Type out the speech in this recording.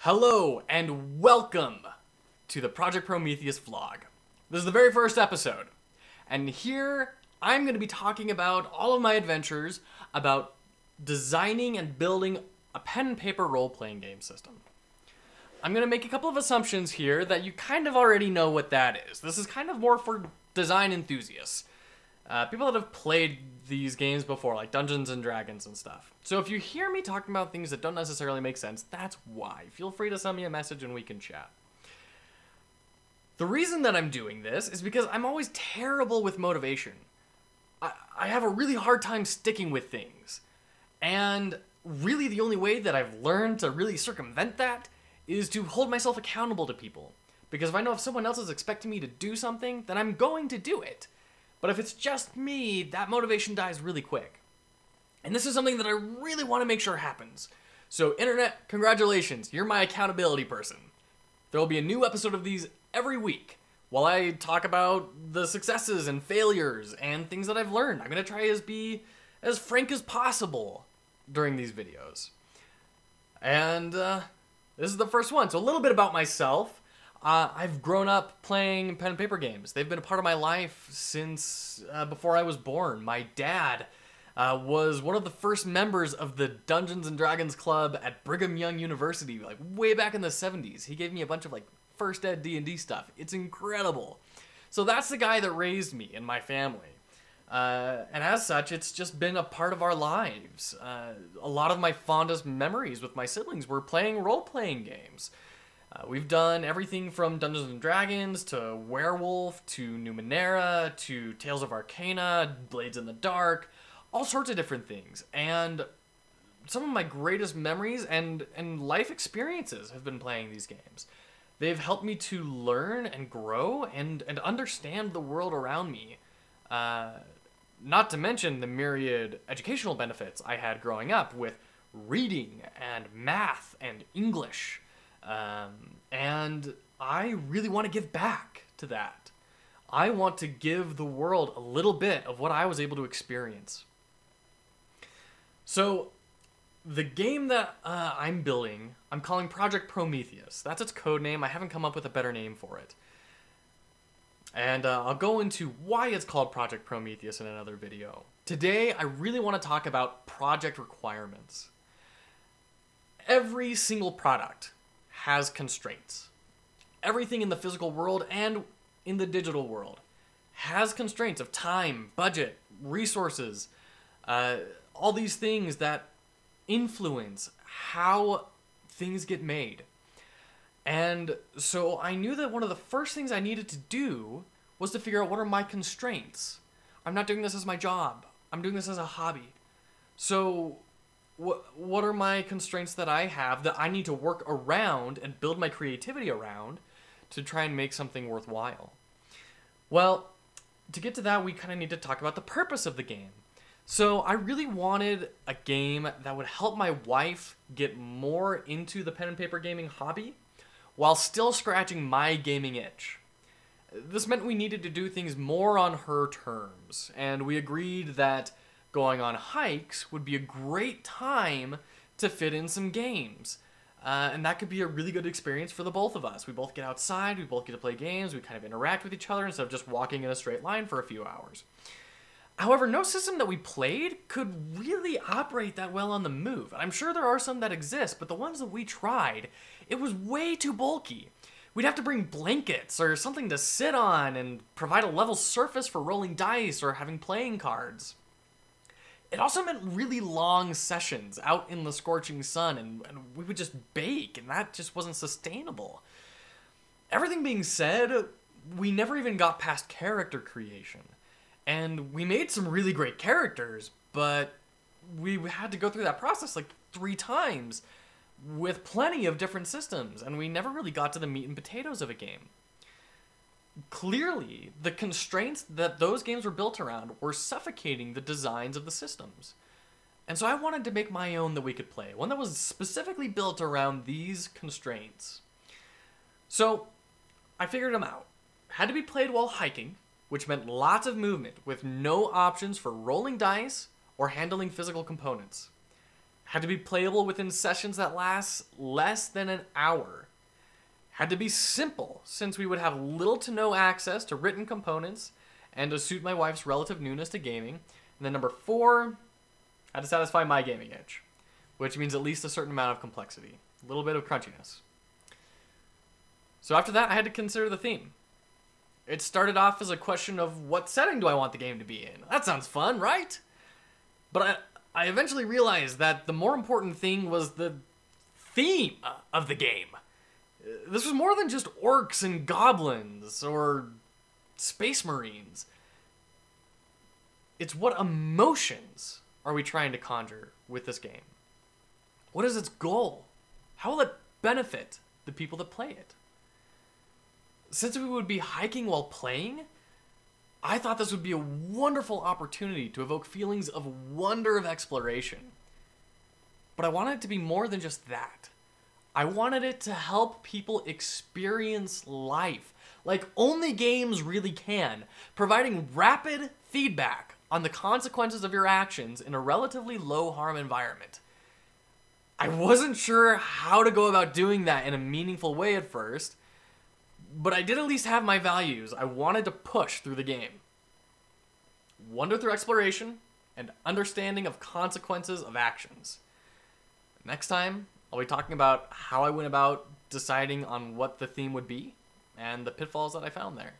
Hello and welcome to the Project Prometheus vlog. This is the very first episode, and here I'm going to be talking about all of my adventures about designing and building a pen and paper role-playing game system. I'm going to make a couple of assumptions here that you kind of already know what that is. This is kind of more for design enthusiasts. People that have played these games before, like Dungeons and Dragons and stuff. So if you hear me talking about things that don't necessarily make sense, that's why. Feel free to send me a message and we can chat. The reason that I'm doing this is because I'm always terrible with motivation. I have a really hard time sticking with things. And really the only way that I've learned to really circumvent that is to hold myself accountable to people. Because if I know if someone else is expecting me to do something, then I'm going to do it. But if it's just me, that motivation dies really quick. And this is something that I really want to make sure happens. So internet, congratulations, you're my accountability person. There will be a new episode of these every week while I talk about the successes and failures and things that I've learned. I'm going to try to be as frank as possible during these videos. And this is the first one. So a little bit about myself. I've grown up playing pen and paper games. They've been a part of my life since before I was born. My dad was one of the first members of the Dungeons and Dragons Club at Brigham Young University, like way back in the 70s. He gave me a bunch of like first ed D&D stuff. It's incredible. So that's the guy that raised me and my family. And as such, it's just been a part of our lives. A lot of my fondest memories with my siblings were playing role-playing games. We've done everything from Dungeons and Dragons to Werewolf to Numenera to Tales of Arcana, Blades in the Dark, all sorts of different things. And some of my greatest memories and life experiences have been playing these games. They've helped me to learn and grow and understand the world around me. Not to mention the myriad educational benefits I had growing up with reading and math and English. And I really want to give back to that. I want to give the world a little bit of what I was able to experience. So, the game that I'm building, I'm calling Project Prometheus. That's its code name. I haven't come up with a better name for it. And I'll go into why it's called Project Prometheus in another video. Today, I really want to talk about project requirements. Every single product has constraints. Everything in the physical world and in the digital world has constraints of time, budget, resources, all these things that influence how things get made. And so I knew that one of the first things I needed to do was to figure out what are my constraints. I'm not doing this as my job. I'm doing this as a hobby. So what are my constraints that I have that I need to work around and build my creativity around to try and make something worthwhile? Well, to get to that, we kind of need to talk about the purpose of the game. So I really wanted a game that would help my wife get more into the pen and paper gaming hobby while still scratching my gaming itch. This meant we needed to do things more on her terms, and we agreed that going on hikes would be a great time to fit in some games. And that could be a really good experience for the both of us. We both get outside, we both get to play games, we kind of interact with each other instead of just walking in a straight line for a few hours. However, no system that we played could really operate that well on the move. I'm sure there are some that exist, but the ones that we tried, it was way too bulky. We'd have to bring blankets or something to sit on and provide a level surface for rolling dice or having playing cards. It also meant really long sessions out in the scorching sun, and we would just bake, and that just wasn't sustainable. Everything being said, we never even got past character creation. And we made some really great characters, but we had to go through that process like 3 times with plenty of different systems, and we never really got to the meat and potatoes of a game. Clearly, the constraints that those games were built around were suffocating the designs of the systems. And so I wanted to make my own that we could play, one that was specifically built around these constraints. So I figured them out. Had to be played while hiking, which meant lots of movement with no options for rolling dice or handling physical components. Had to be playable within sessions that last less than an hour. Had to be simple, since we would have little to no access to written components and to suit my wife's relative newness to gaming. And then number 4, had to satisfy my gaming itch, which means at least a certain amount of complexity, a little bit of crunchiness. So after that, I had to consider the theme. It started off as a question of what setting do I want the game to be in? That sounds fun, right? But I eventually realized that the more important thing was the theme of the game. This was more than just orcs and goblins or space marines. It's what emotions are we trying to conjure with this game? What is its goal? How will it benefit the people that play it? Since we would be hiking while playing, I thought this would be a wonderful opportunity to evoke feelings of wonder of exploration. But I wanted it to be more than just that. I wanted it to help people experience life like only games really can, providing rapid feedback on the consequences of your actions in a relatively low-harm environment. I wasn't sure how to go about doing that in a meaningful way at first, but I did at least have my values I wanted to push through the game. Wonder through exploration and understanding of consequences of actions. Next time, I'll be talking about how I went about deciding on what the theme would be and the pitfalls that I found there.